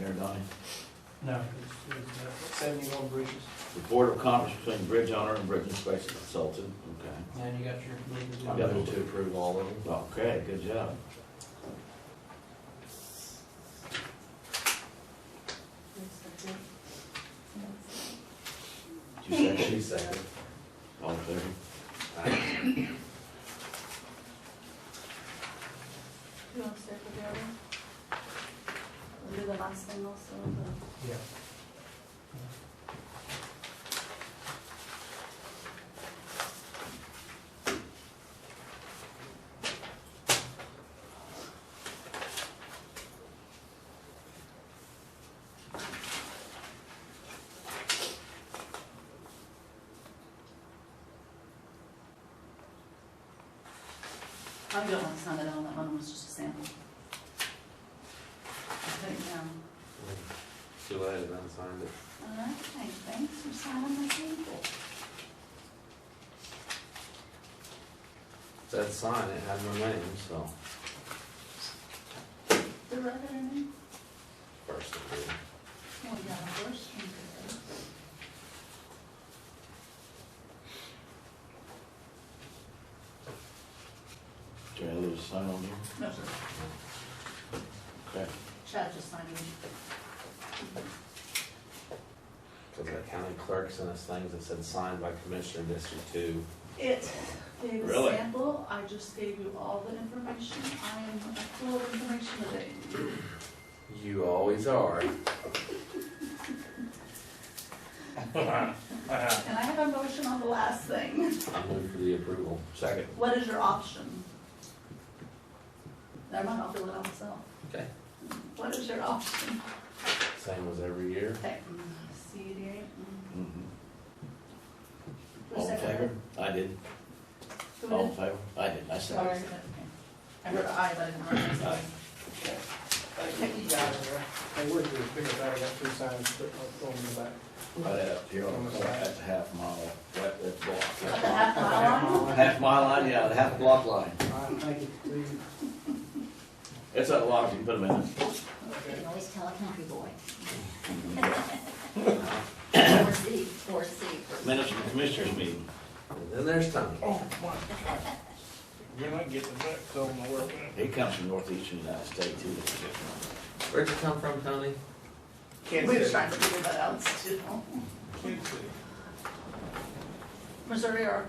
there, Donnie? No, it's 71 bridges. Report of conference between bridge owner and bridge inspection consultant, okay. And you got your legal. I got to approve all of them. Okay, good job. Did you second? She second. All in favor? You want to start with the other? We'll do the last thing also, the Yeah. I don't want to sign it on, that one was just a sample. I'll put it down. She let it unsigned it. Alright, thanks for signing my sample. Said sign, it had no name, so. The regular name? First degree. Oh, yeah, first one. Do I lose a sign on here? No, sir. Okay. Chad just signed it. Cause the county clerk sent us things that said signed by Commissioner District 2. It gave a Really? sample, I just gave you all the information, I am full of information today. You always are. And I have a motion on the last thing. I move for the approval. Second. What is your option? Never mind, I'll fill it out myself. Okay. What is your option? Same as every year. Okay, CD8. Mhm. Who All in seconded favor? it? I did. Who All in did? favor? I did, I Sorry. seconded. Okay. I heard aye, but I didn't hear it. Aye. Thank you guys. Hey, where's your bigger bag? I got 2 signs going in the back. Right up here on the corner, that's a half mile, right at the At the block. half mile line? Half mile line, yeah, the half block line. All right, thank you. Leave. It's that lock, you can put them in. You can always tell a country boy. Or C. Minutes from the commissioners meeting. And then there's Tony. Oh, my. You're not getting the back, so I'm gonna work with it. He comes from northeastern United States, too. Where'd you come from, Tony? Kansas We were City. trying to figure that out too. Kansas City. Missouri or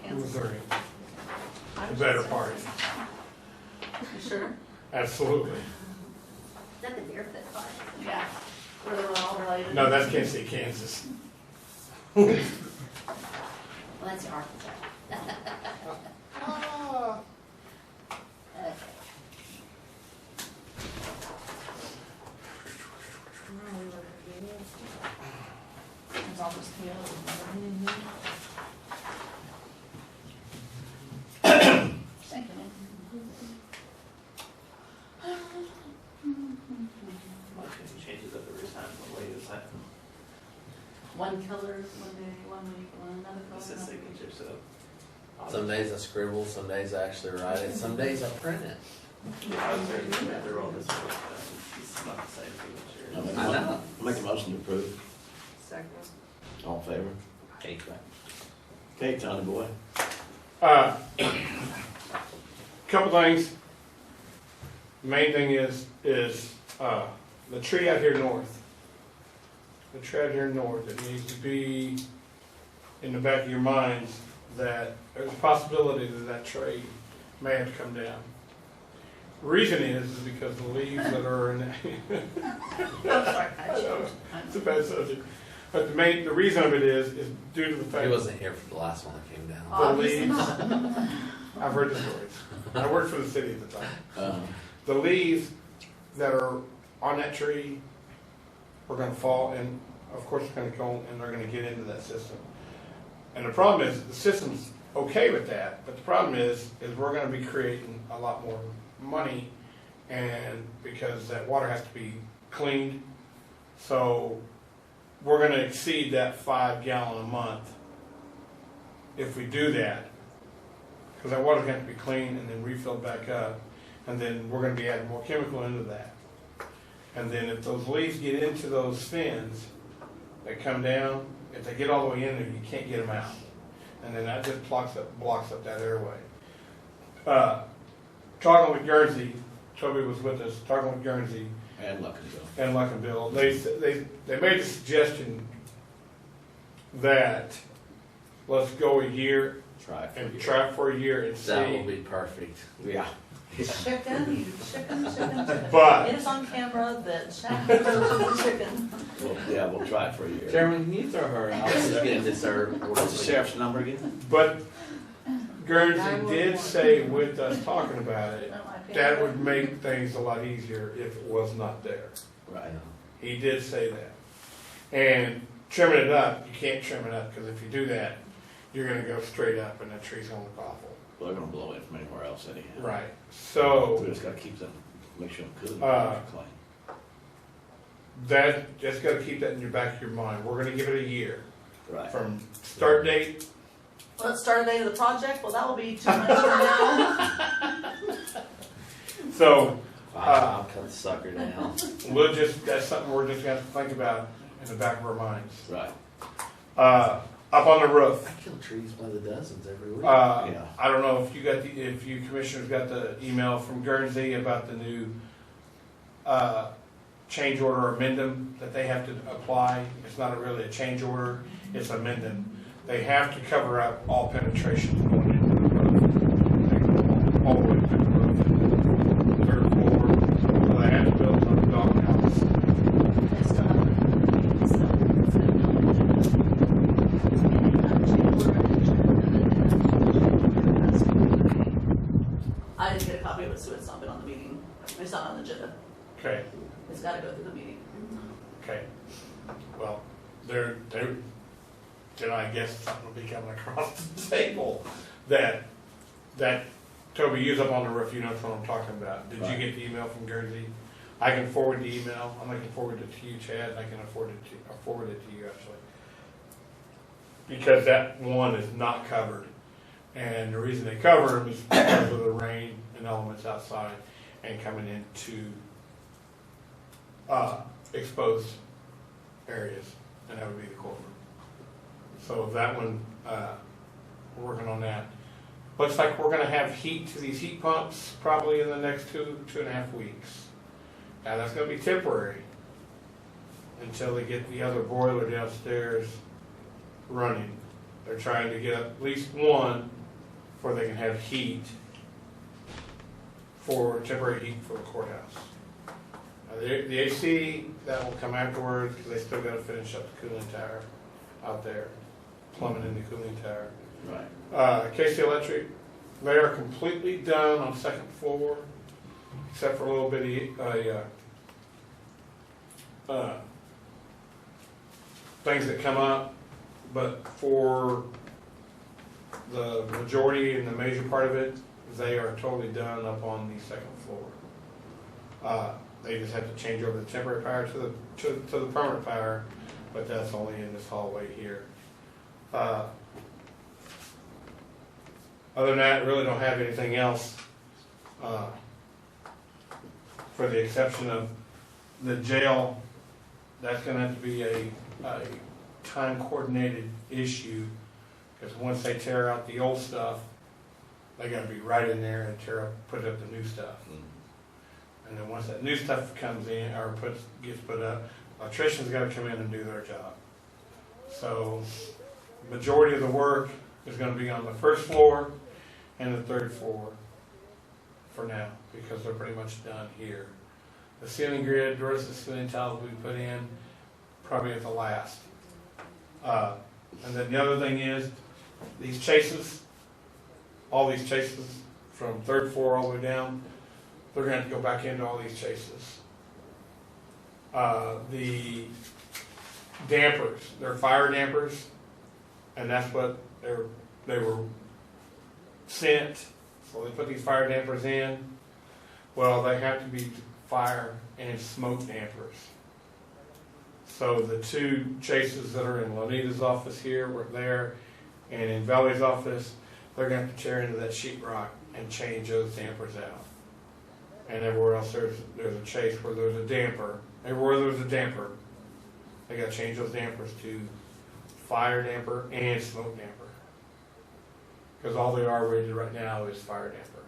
Kansas? Missouri. I The was better just- part. You sure? Absolutely. Is that the beer fit part? Yeah. Where they're all related? No, that's Kansas City, Kansas. Well, that's the Arkansas. Ah. Okay. It's almost here. Thank you. Changes up every time, the way it's happening. One color, one day, one week, one another It's his color. signature, so. Some days I scribble, some days I actually write it, some days I print it. I was very glad they're all this way. It's not the same signature. I know. Make a motion to approve. Second. All in favor? Hey, Okay, Tony boy. Couple things. Main thing is the tree out here north. The tree out here north, it needs to be in the back of your minds that there's a possibility that that tree may have to come down. The reason is because the leaves that are in I'm sorry, I choked. it's a bad subject. But the reason of it is due to the fact He wasn't here for the last one that came down. Obviously leaves. not. I've heard the stories. I worked for the city at the time. Uh, The leaves that are on that tree are gonna fall and of course it's gonna go and they're gonna get into that system. And the problem is, the system's okay with that, but the problem is we're gonna be creating a lot more money and because that water has to be cleaned. So we're gonna exceed that 5 gallon a month if we do that. Cause that water's gonna have to be cleaned and then refilled back up. And then we're gonna be adding more chemical into that. And then if those leaves get into those fins that come down, if they get all the way in there, you can't get them out. And then that just blocks up that airway. Talking with Guernsey, Toby was with us, talking with Guernsey And Luckinville. and Luckinville, they made a suggestion that let's go a year Try for and you. try for a year and That will see. be perfect. Yeah. Chicken, chicken. But- It is on camera that Shaq is chicken. Well, yeah, we'll try for a year. Chairman, can you throw her out? Let's just get this, what's the sheriff's number again? But Guernsey did say with us talking about it, that would make things a lot easier if it was not there. Right. He did say that. And trimming it up, you can't trim it up, because if you do that, you're gonna go straight up and that tree's gonna look awful. Well, they're gonna blow in from anywhere else anyhow. Right, We so just gotta keep them, make sure them cool. Clean. just gotta keep that in your back of your mind. We're gonna give it a year. Right. From start date, Let's start the date of the project, well, that will be 2 months from now. so I'll cut the sucker down. that's something we're just gonna have to think about in the back of our minds. Right. Up on the roof, I kill trees by the dozens every week. Yeah. I don't know if you commissioners got the email from Guernsey about the new change order amendment that they have to apply. It's not really a change order, it's amendment. They have to cover up all penetrations going into the roof. All the way to the roof. Third floor, well, they have to build another doghouse. They still have so it's been I didn't get a copy of it, so it's not been on the meeting. It's not on the agenda. Okay, It's gotta go through the meeting. okay. Well, then I guess something will be coming across the table that Toby, use up on the roof, you know what I'm talking about. Did you Right. get the email from Guernsey? I can forward the email, I'm gonna forward it to you, Chad, and I can forward it to you actually. Because that one is not covered. And the reason they cover them is because of the rain and elements outside and coming into exposed areas, and that would be the courtroom. So that one, we're working on that. Looks like we're gonna have heat to these heat pumps probably in the next 2.5 weeks. Now, that's gonna be temporary until they get the other boiler downstairs running. They're trying to get at least one where they can have heat for temporary heat for the courthouse. The AC, that will come afterwards, because they still gotta finish up the cooling tower out there, plumbing in the cooling tower. Right. Casey Electric, they are completely done on second floor, except for a little bitty, things that come up, but for the majority and the major part of it, they are totally done up on the second floor. They just have to change over the temporary power to the permanent power, but that's only in this hallway here. Other than that, really don't have anything else, for the exception of the jail. That's gonna have to be a time coordinated issue, because once they tear out the old stuff, they gotta be right in there and put up the new stuff. And then once that new stuff comes in, or gets put up, electricians gotta come in and do their job. So, majority of the work is gonna be on the first floor and the third floor for now, because they're pretty much done here. The ceiling grid, the rest of the ceiling tiles we put in, probably at the last. And then the other thing is, these chases, all these chases from third floor all the way down, they're gonna have to go back into all these chases. The dampers, they're fire dampers, and that's what they were sent, so they put these fire dampers in. Well, they have to be fire and smoke dampers. So the two chases that are in Lonita's office here, were there, and in Valley's office, they're gonna have to tear into that sheetrock and change those dampers out. And everywhere else there's a chase where there's a damper. Everywhere there's a damper, they gotta change those dampers to fire damper and smoke damper. Because all they are rated right now is fire damper.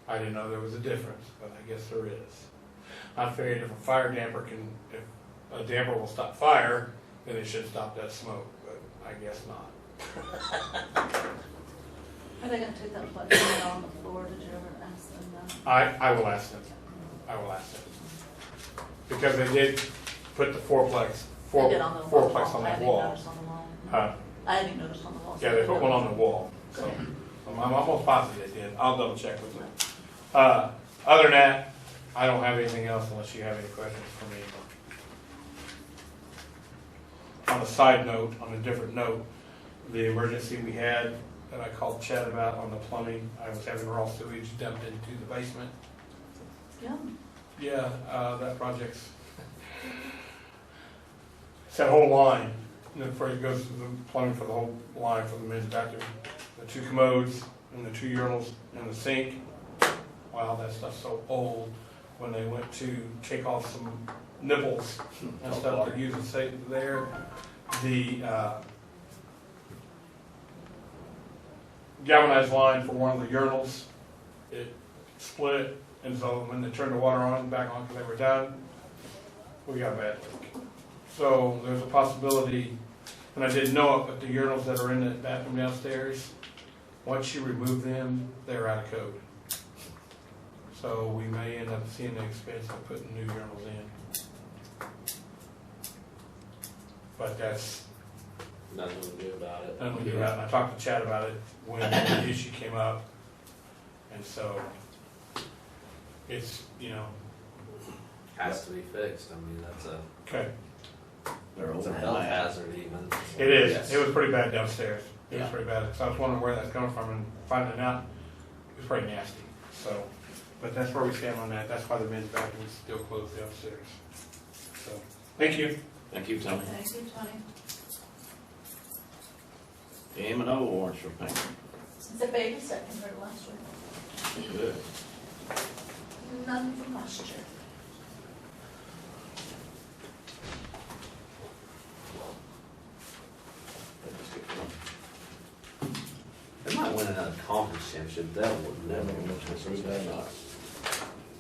I didn't know there was a difference, but I guess there is. I figured if a fire damper can, if a damper will stop fire, then it should stop that smoke, but I guess not. Are they gonna take that plug down on the floor? Did you ever ask them that? I will ask them. I will ask them. Because they did put the fourplex They did on the fourplex wall. on I that didn't wall. notice on the wall. Huh? I didn't notice on the wall. Yeah, they put one on the wall, so I'm almost positive they did. I'll double check with them. Other than that, I don't have anything else unless you have any questions for me. On a side note, on a different note, the emergency we had that I called Chad about on the plumbing, I was having raw sewage dumped into the basement. Yeah. Yeah, that project's, it's that whole line, and then before it goes to the plumbing for the whole line for the men's bathroom. The 2 commodes, and the 2 urinals, and the sink. Wow, that stuff's so old. When they went to take off some nipples and stuff to use the safe there, the galvanized line for one of the urinals, it split, and so when they turned the water on, back on, because they were done, we got a bad leak. So there's a possibility, and I didn't know it, but the urinals that are in the bathroom downstairs, once you remove them, they're out of code. So we may end up seeing the expense of putting new urinals in. But that's Nothing to do about it. nothing we do about it. And I talked to Chad about it when the issue came up. And so it's, Has to be fixed. I mean, that's a, okay. They're it's a over health half. hazard even. It is. Yes. It was pretty bad downstairs. It was Yeah. pretty bad. So I was wondering where that's coming from and finding out it was pretty nasty. So, but that's where we stand on that. That's why the men's bathroom is still closed downstairs. So, thank you. Thank you, Tony. Thank you, Tony. The M&O warrants for payment. It's a baby step compared to last week. Good. None from last year. Let's get going. They might win another conference championship. That would Never never. gonna approve that or not.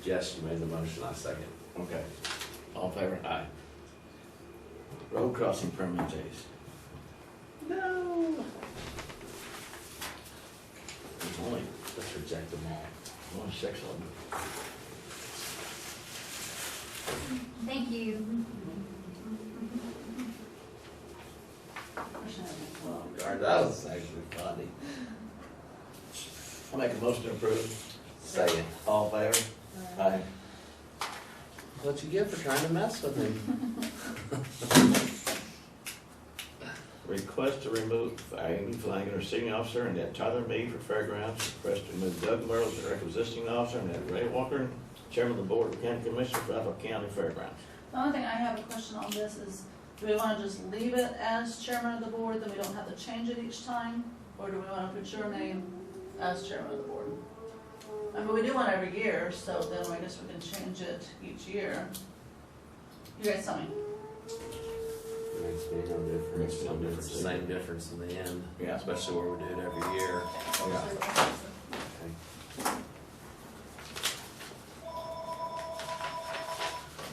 Jess, you made the motion, I second. Okay. All in favor? Aye. Road crossing permitations. No. There's only Let's reject them all. 6 of them. Thank you. Guard, that was actually funny. I'll make a motion to approve. Second. All in favor? Aye. What you get for trying to mess with me? Request to remove Amy Flanagan, senior officer, and that Tyler Mead for fairgrounds. Request to remove Doug Merle, the requisitioning officer, and that Ray Walker, chairman of the board of county commissioners for Alfalfa County Fairgrounds. The only thing I have a question on this is, do we wanna just leave it as chairman of the board, then we don't have to change it each time? Or do we wanna put your name as chairman of the board? I mean, we do one every year, so then I guess we can change it each year. You guys tell me. Makes me no difference. Makes no difference. It's the same difference in the end. Yeah. Especially where we do it every year. Yeah.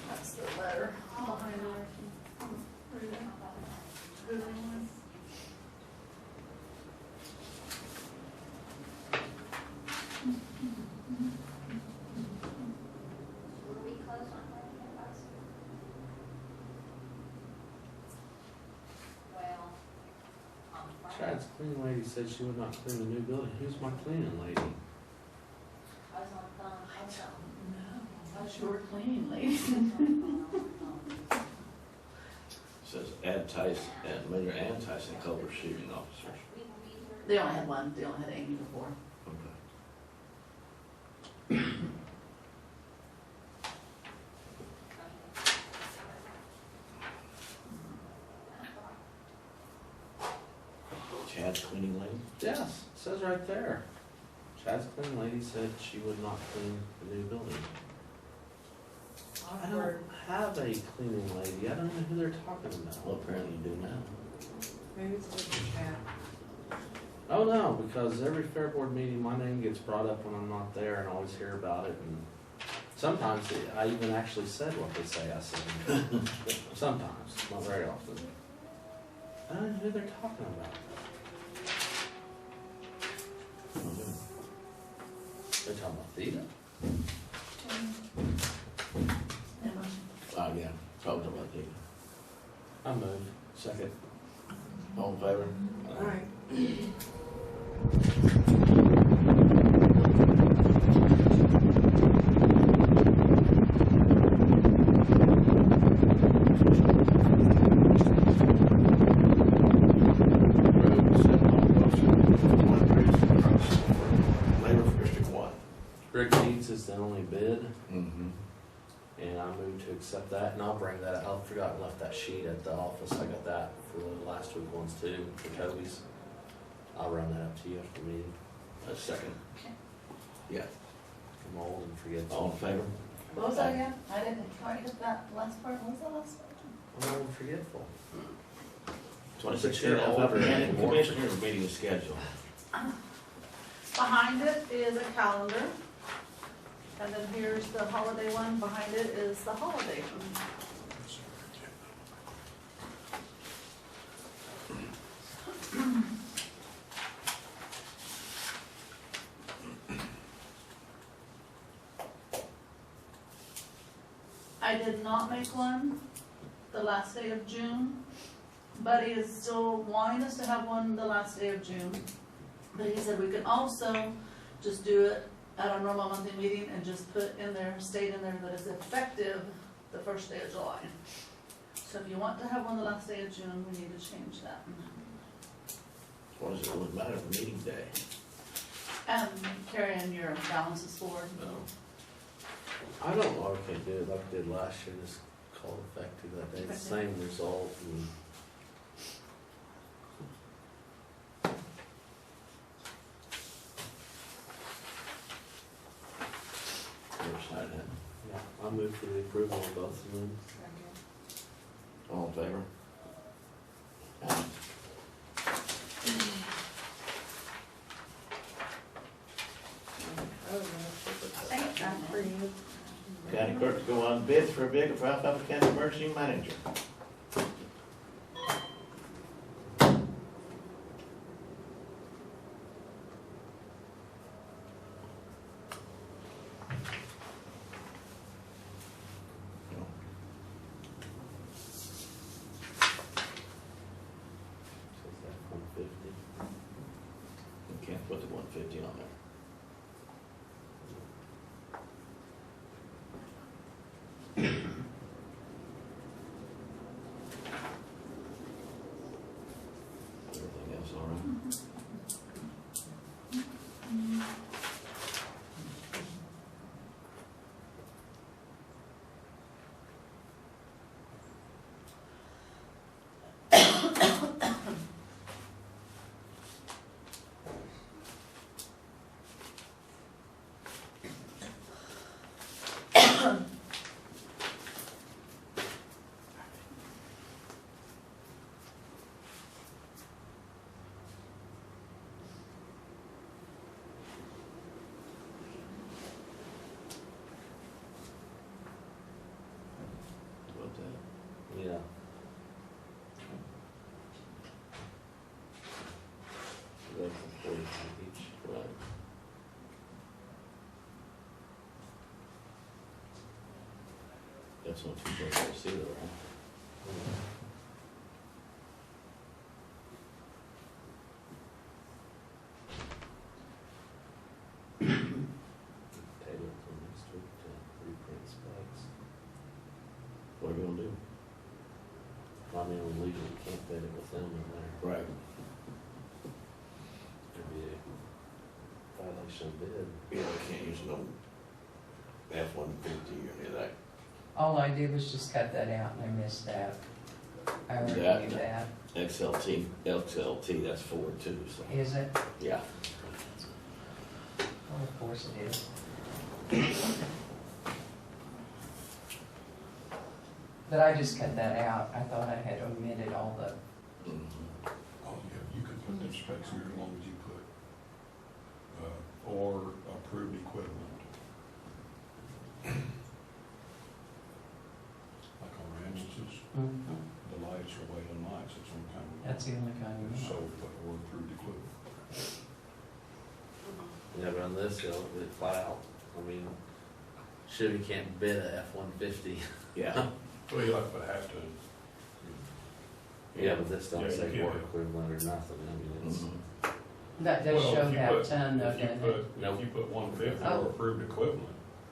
That's the letter behind there. Read it. Good one. Were we closed on Friday? Well, on Friday, Chad's cleaning lady said she would not clean the new building. Who's my cleaning lady? I was on the phone, I was on. No, I thought you were clean, lady. Says add Tyson, add Mayor and Tyson Culver shooting officers. They only had one, they only had Amy before. Okay. Chad's cleaning lady? Yes, it says right there. Chad's cleaning lady said she would not clean the new building. I don't have a cleaning lady. I don't know who they're talking Well, about. apparently you do now. Maybe it's a different chat. Oh, no, because every fair board meeting, my name gets brought up when I'm not there and I always hear about it. And sometimes I even actually said what they say I said. Sometimes, not very often. I don't know who they're talking about. They're talking about Theta? Oh, yeah, probably about that. I move. Second. All in favor? All right. Road setting all motion for one bridge across labor for District One. Rick Needs is the only bid, Mm-hmm. and I move to accept that, and I'll bring that, I forgot and left that sheet at the office, I got that for the last week ones too, for Toby's. I'll run that up to you after the meeting. A second. Okay. Yeah, I'm old and forget. all in favor? What was that again? I didn't quite get that last part. What was that last part? I'm old and forgetful. 2016 But you're Alfalfa older County and more- Commissioners meeting schedule. Behind it is a calendar. And then here's the holiday one. Behind it is the holiday one. I did not make one the last day of June. Buddy is still wanting us to have one the last day of June. But he said we can also just do it at our normal monthly meeting and just put in there, state in there that it's effective the first day of July. So if you want to have one the last day of June, we need to change that. What does it really matter for meeting day? And carry in your balances forward. No. I don't know if I can do it like I did last year, just call it effective that day, the same result, and Never signed that. yeah, I'll move for the approval of both of them. All in favor? Aye. Thank you for you. County clerk to go on bids for a vehicle for Alfalfa County Emergency Manager. Says that 150. You can't put the 150 on there. Everything else all right? About that. Yeah. That's a 40 each. Right. That's not too bad to see though, right? Table it till next week to reprint specs. What are we gonna do? I mean, we legally can't fit it with them in there. Right. It'd be a violation of bid. Yeah, we can't use no F-150 or any of that. All I did was just cut that out and I missed that. I already That- knew that. XLT, that's Ford too, so, Is it? yeah. Well, of course it is. But I just cut that out. I thought I had omitted all the, Mhm. Oh, yeah, you could put them specs here as long as you put, or approved equivalent. Like on ambulances, the lights are wailing lights, it's one kind of. that's the only kind you So, want. but or approved equivalent. Yeah, but on this, it'll be flat out. I mean, Chevy can't bid a F-150. Yeah, Well, you like to put half ton. Yeah, but this don't Yeah, you say can. work equivalent or nothing. I mean, it's, mhm. That does Well, show if you half put- ton though, If you doesn't put, it? if you put 150 Oh. or approved equivalent,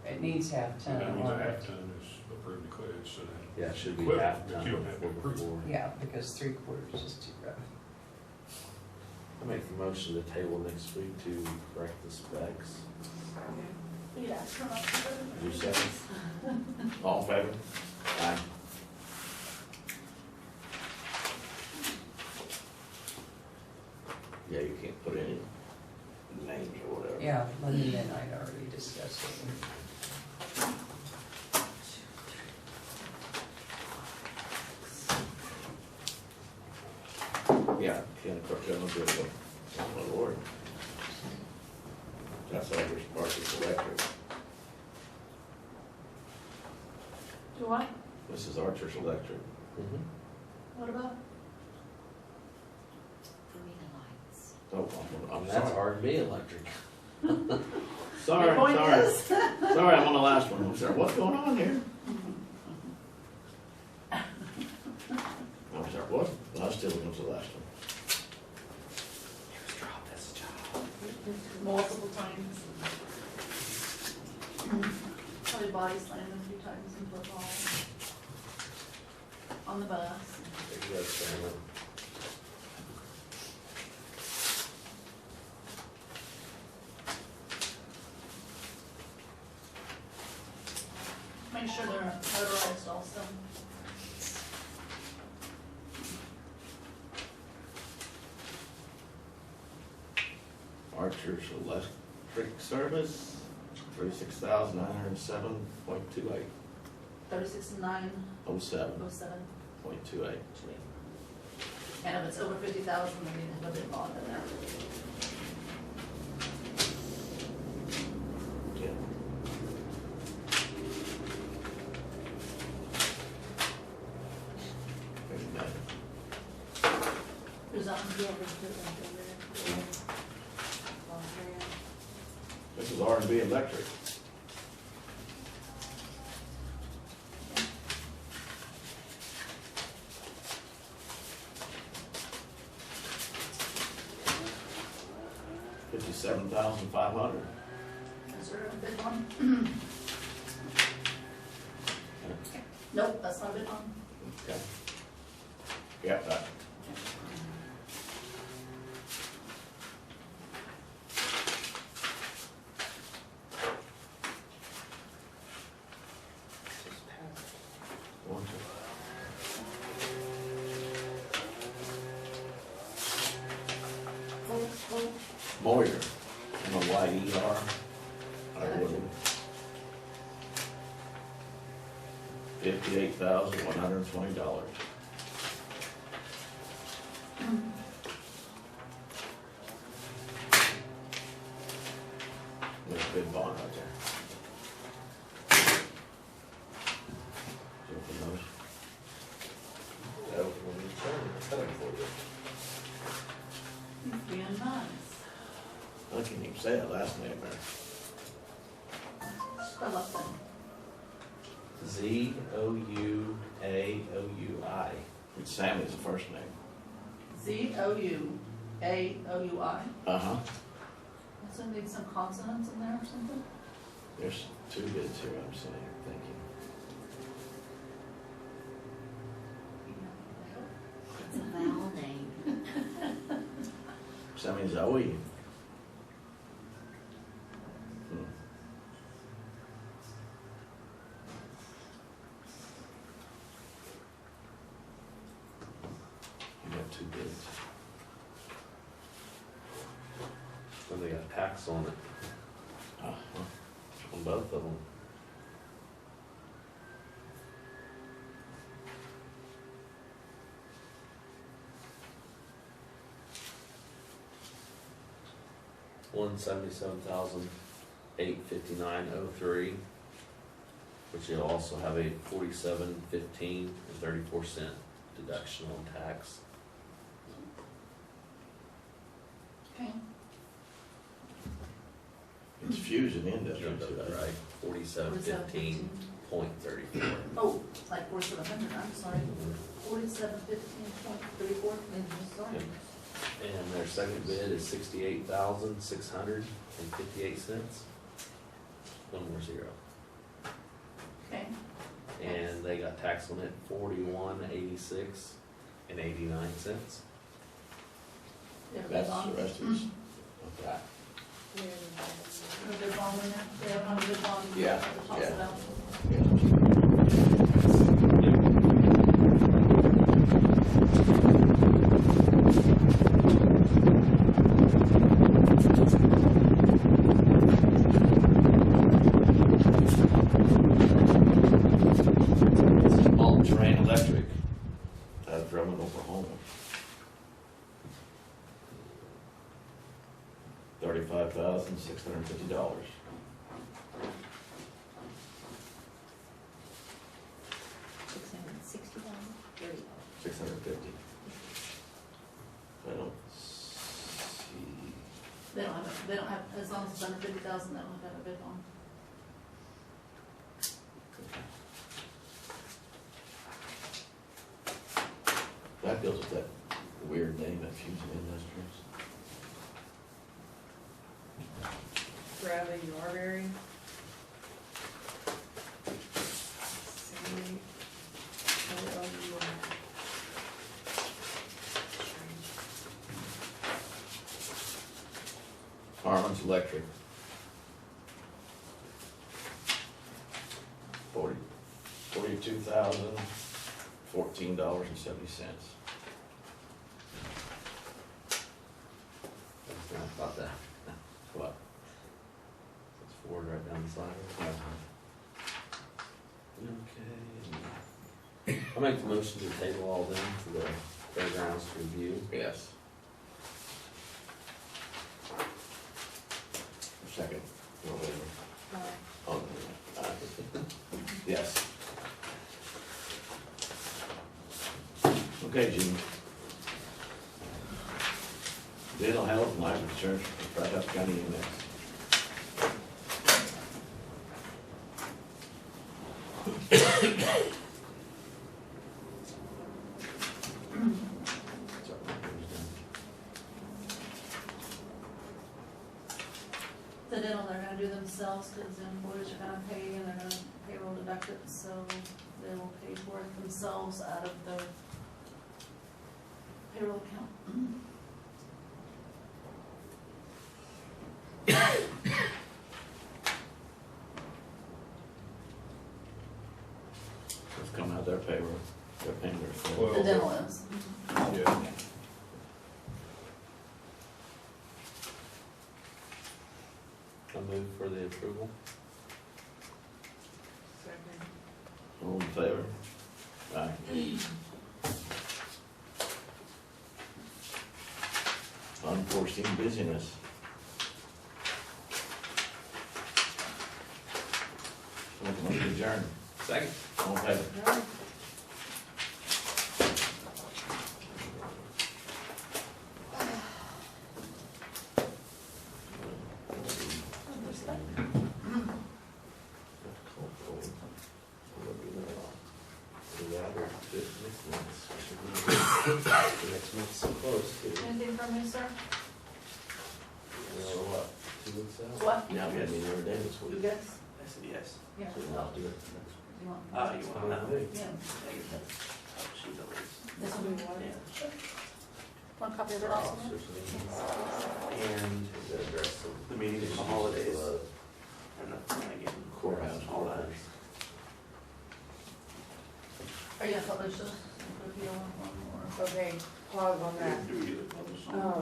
It needs half ton that means a on half it. ton is approved equivalent, so that. yeah, it should be Equivalent, half but done you don't have to before approve. before. Yeah, because 3/4 is just too rough. I make the motion to table next week to correct the specs. Yeah, come up with You second? All in favor? Aye. Yeah, you can't put any names or whatever. Yeah, Linda and I had already discussed it. Yeah, Ken, of course, I'm a good one. Oh, my Lord. That's all your Sparky's electric. Do what? This is Archer's Electric. Mhm. What about? Oh, I'm That's sorry. R&B electric. Sorry, Your point sorry. is? Sorry, I'm on the last one. I'm sorry, what's going on here? I'm sorry, what? No, I still was the last one. Just drop this job. Multiple times. Probably body slammed a few times in football. On the bus. There you go, Shannon. Make sure they're motorized also. Archer's Electric Service, 36,907.28, 36,907. 07.28. And if it's over 50,000, we need to have a bid bond in there. Yeah. Wait a minute. Who's on? This is R&B Electric. $57,500. Is there a bid bond? Nope, that's not a bid bond. Okay. Yeah, that. One, two. Moyer, M-O-Y-E-R, I wouldn't. $58,120. There's a big bond right there. So for those, That was when you turned it for you. Being nice. I can't even say that last name there. Spell up then. Z-O-U-A-O-U-I. It's Sammy's the first name. Z-O-U-A-O-U-I. Uh-huh. So need some consonants in there or something? There's two bids here, I'm saying, thank you. It's a vowel name. Sammy Zoe. Hmm. You got two bids. When they got tax on it. on both of them. $177,859.03, which you'll also have a $47.15 deduction on tax. Okay, It's Fusion Industries. Is that right? 47.15.34. oh, it's like 4,700, I'm sorry, 4715.34, sorry. Yep. And their second bid is $68,600.58. One more zero. Okay, And they got tax on it $41.86.89. you have a bid That's bond? the rest of us. Okay. You have a bid bond in there? They have a bid bond Yeah, at the top of yeah. that. This is All Terrain Electric out of Drummond, Oklahoma. $35,650. $660. $650. I don't see. They don't have, as long as it's under 50,000, they don't have to have a bid bond. That goes with that weird name at Fusion Industries. Bradley Norberry. Harlan's Electric. $42,014.70. I thought that. What? That's Ford right down the side. Okay. I'll make the motion to table all them for the fairgrounds to review. Yes. Second. No, wait a minute. Oh, yes. Okay, Gene. Dental health and life insurance for Fred County EMS. The dental, they're gonna do themselves, because the employees are gonna pay, and they're gonna payroll deduct it, so they will pay for it themselves out of their payroll account. It's coming out their payroll, their paying their. Well- The dental is. Yeah. I move for the approval. Second. All in favor? Aye. Unforeseen busyness. Make a motion to adjourn. Second. All in favor? Next month's so close, too. Anything from you, sir? We're what, 2 weeks out? What? Yeah, we had a meeting every day this You week. guys? I said yes. Yeah. So we'll have to do it next. You want? You want that? Yeah. She's always. This one we want? Yeah. One copy of it Our also? officers meeting. And The address of the meeting for the holidays. And that's when I get Courthouse. all that. Are you gonna publish this? If you don't want one more. Okay, pause on that. Do we get it published on?